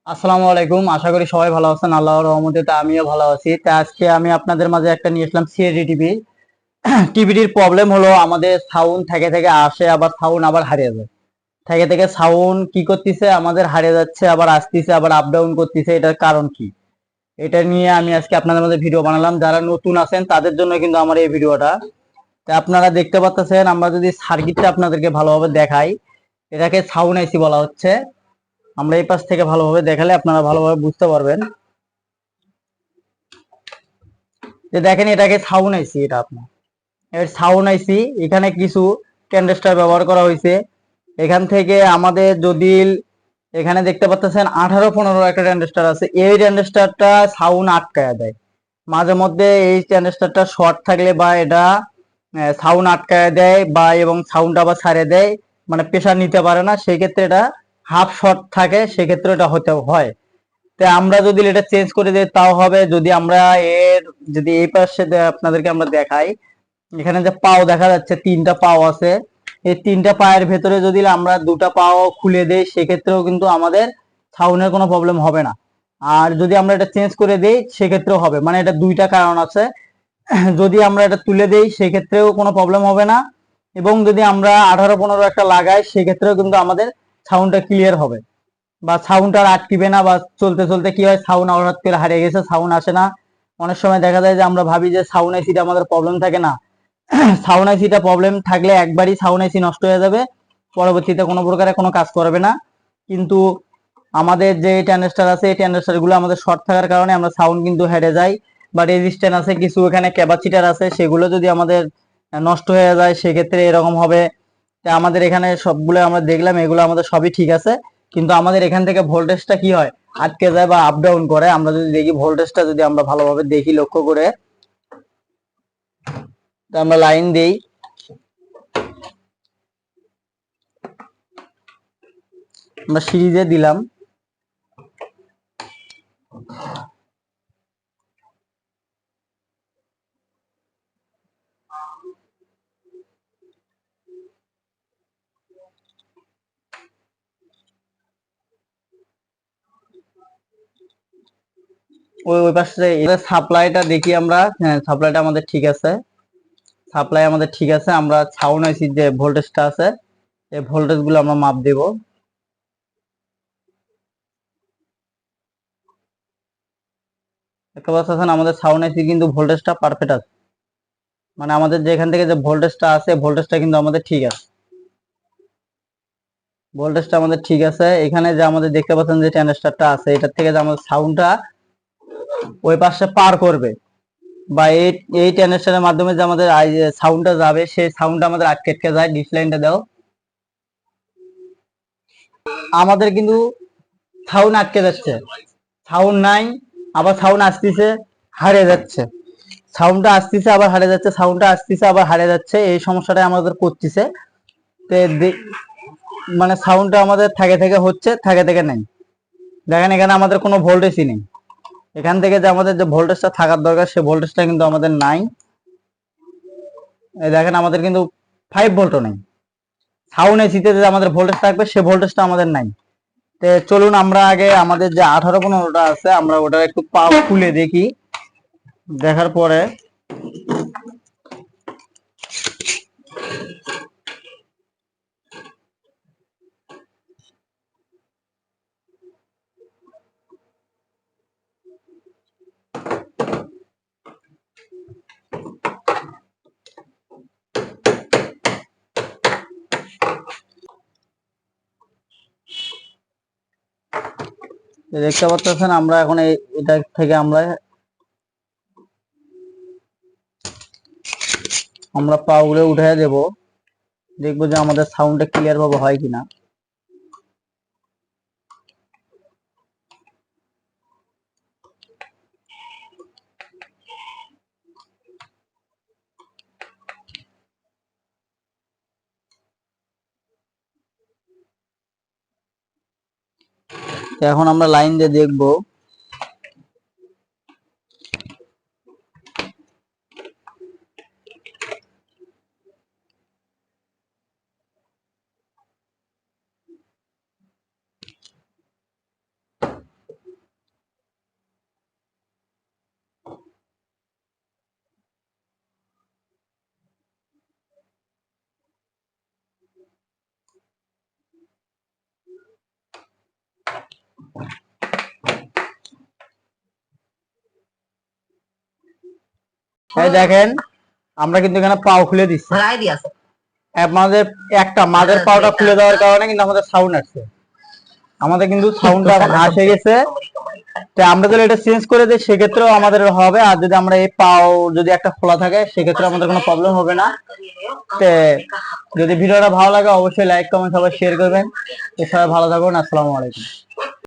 আসসালামু আলাইকুম। আশা করি সবাই ভালো আছেন। আল্লাহর রহমতে আমিও ভালো আছি। আজকে আমি আপনাদের মাঝে একটা নিয়ে আসলাম সিএডি টিভি। টিভিটির প্রবলেম হলো আমাদের সাউন্ড থেকে থেকে আসে, আবার সাউন্ড আবার হারিয়ে যায়। থেকে থেকে সাউন্ড কি করতেছে, আমাদের হারিয়ে যাচ্ছে, আবার আসতেছে, আবার আপ ডাউন করতেছে। এটার কারণ কি? এটা নিয়ে আমি আজকে আপনাদের মাঝে ভিডিও বানালাম। যারা নতুন আছেন তাদের জন্য কিন্তু আমার এই ভিডিওটা। আপনারা দেখতে পাচ্ছেন, আমরা যদি সার্কিটটা আপনাদেরকে ভালোভাবে দেখাই, এটাকে সাউন্ড আইসি বলা হচ্ছে। আমরা এই পাশ থেকে ভালোভাবে দেখালে আপনারা ভালোভাবে বুঝতে পারবেন। যে দেখেন, এটাকে সাউন্ড আইসি, এটা আপনার এর সাউন্ড আইসি। এখানে কিছু ট্রানজিস্টর ব্যবহার করা হয়েছে। এখান থেকে আমাদের যদি এখানে দেখতে পাচ্ছেন 18-15 একটা ট্রানজিস্টর আছে। এই ট্রানজিস্টরটা সাউন্ড আটকায় দেয় মাঝে মধ্যে। এই ট্রানজিস্টরটা শর্ট থাকলে বা এটা সাউন্ড আটকায় দেয় বা এবং সাউন্ড আবার ছাড়ে দেয়, মানে প্রেসার নিতে পারে না। সেই ক্ষেত্রে এটা হাফ শর্ট থাকে, সেক্ষেত্রে এটা হতে হয়। তো আমরা যদি এটা চেঞ্জ করে দিই তাও হবে। যদি আমরা এর যদি এই পাশে আপনাদেরকে আমরা দেখাই, এখানে যে পাও দেখা যাচ্ছে, তিনটা পাও আছে। এই তিনটা পায়ের ভেতরে যদি আমরা দুটা পাও খুলে দেই, সেক্ষেত্রেও কিন্তু আমাদের সাউন্ডের কোনো প্রবলেম হবে না। আর যদি আমরা এটা চেঞ্জ করে দেই সেক্ষেত্রেও হবে, মানে এটা দুইটা কারণ আছে। যদি আমরা এটা তুলে দেই সেক্ষেত্রেও কোনো প্রবলেম হবে না, এবং যদি আমরা 18-15 একটা লাগাই সেক্ষেত্রেও কিন্তু আমাদের সাউন্ডটা ক্লিয়ার হবে, বা সাউন্ড আর আটকিবে না। বা চলতে চলতে কি হয়, সাউন্ড হঠাৎ করে হারিয়ে গেছে, সাউন্ড আসে না। অনেক সময় দেখা যায় যে আমরা ভাবি যে সাউন্ড আইসিটা আমাদের প্রবলেম থাকে না। সাউন্ড আইসিটা প্রবলেম থাকলে একবারই সাউন্ড আইসি নষ্ট হয়ে যাবে, পরবর্তীতে কোনো প্রকারে কোনো কাজ করবে না। কিন্তু আমাদের যে ট্রানজিস্টর আছে, এই ট্রানজিস্টর গুলো আমাদের শর্ট থাকার কারণে আমরা সাউন্ড কিন্তু হেরে যাই। বা রেজিস্ট্যান্স আছে কিছু, এখানে ক্যাপাসিটার আছে, সেগুলো যদি আমাদের নষ্ট হয়ে যায় সেক্ষেত্রে এরকম হবে। আমাদের এখানে সবগুলো আমরা দেখলাম, এগুলো আমাদের সবই ঠিক আছে, কিন্তু আমাদের এখান থেকে ভোল্টেজটা কি হয়, আটকে যায় বা আপ ডাউন করে। আমরা যদি দেখি ভোল্টেজটা যদি আমরা ভালোভাবে দেখি লক্ষ্য করে, তো আমরা লাইন দেই, আমরা সিরিজে দিলাম। ওই ওই পাশে সাপ্লাইটা দেখি আমরা, হ্যাঁ সাপ্লাইটা আমাদের ঠিক আছে। সাপ্লাই আমাদের ঠিক আছে। আমরা সাউন্ড আইসির যে ভোল্টেজটা আছে, এই ভোল্টেজ গুলো আমরা মাপ দেব। দেখতে পাচ্ছেন আমাদের সাউন্ড আইসি কিন্তু ভোল্টেজটা পারফেক্ট আছে, মানে আমাদের যেখান থেকে যে ভোল্টেজটা আছে, ভোল্টেজটা কিন্তু আমাদের ঠিক আছে। ভোল্টেজটা আমাদের ঠিক আছে। এখানে যে আমাদের দেখতে পাচ্ছেন যে ট্রানজিস্টরটা আছে, এটার থেকে যে আমাদের সাউন্ডটা ওই পাশে পার করবে, বা এই এই ট্রানজিস্টরের মাধ্যমে যে আমাদের সাউন্ডটা যাবে, সেই সাউন্ডটা আমাদের আটকে আটকে যায়। ডিসলাইনটা দাও। আমাদের কিন্তু সাউন্ড আটকে যাচ্ছে, সাউন্ড নাই, আবার সাউন্ড আসতেছে, হারিয়ে যাচ্ছে। সাউন্ডটা আসতেছে আবার হারিয়ে যাচ্ছে, সাউন্ডটা আসতেছে আবার হারিয়ে যাচ্ছে, এই সমস্যাটা আমাদের করতেছে। তো মানে সাউন্ডটা আমাদের থাকে থেকে হচ্ছে, থাকে থেকে নেই। দেখেন এখানে আমাদের কোনো ভোল্টেজই নেই। এখান থেকে যে আমাদের যে ভোল্টেজটা থাকার দরকার, সে ভোল্টেজটা কিন্তু আমাদের নাই। এই দেখেন আমাদের কিন্তু 5 ভোল্টও নেই। সাউন্ড এসিতে যে আমাদের ভোল্টেজ থাকবে, সে ভোল্টেজটা আমাদের নাই। তো চলুন আমরা আগে আমাদের যে 18-15টা আছে, আমরা ওটা একটু পা খুলে দেখি। দেখার পরে দেখতে পাচ্ছেন, আমরা এখন এটা থেকে আমরা আমরা পা গুলো উঠে দেব, দেখবো যে আমাদের সাউন্ডটা ক্লিয়ার ভাবে হয় কিনা। তো এখন আমরা লাইন দিয়ে দেখবো। এই দেখেন আমরা কিন্তু এখানে পাও খুলে দিচ্ছি, আমাদের একটা মাঝের পাওটা খুলে দেওয়ার কারণে কিন্তু আমাদের সাউন্ড আসছে, আমাদের কিন্তু সাউন্ডটা এখন আসে গেছে। তো আমরা যদি এটা চেঞ্জ করে দিই সেক্ষেত্রেও আমাদের হবে, আর যদি আমরা এই পাও যদি একটা খোলা থাকে সেক্ষেত্রে আমাদের কোনো প্রবলেম হবে না। তো যদি ভিডিওটা ভালো লাগে অবশ্যই লাইক কমেন্ট সবাই শেয়ার করবেন। তো সবাই ভালো থাকুন, আসসালামু আলাইকুম।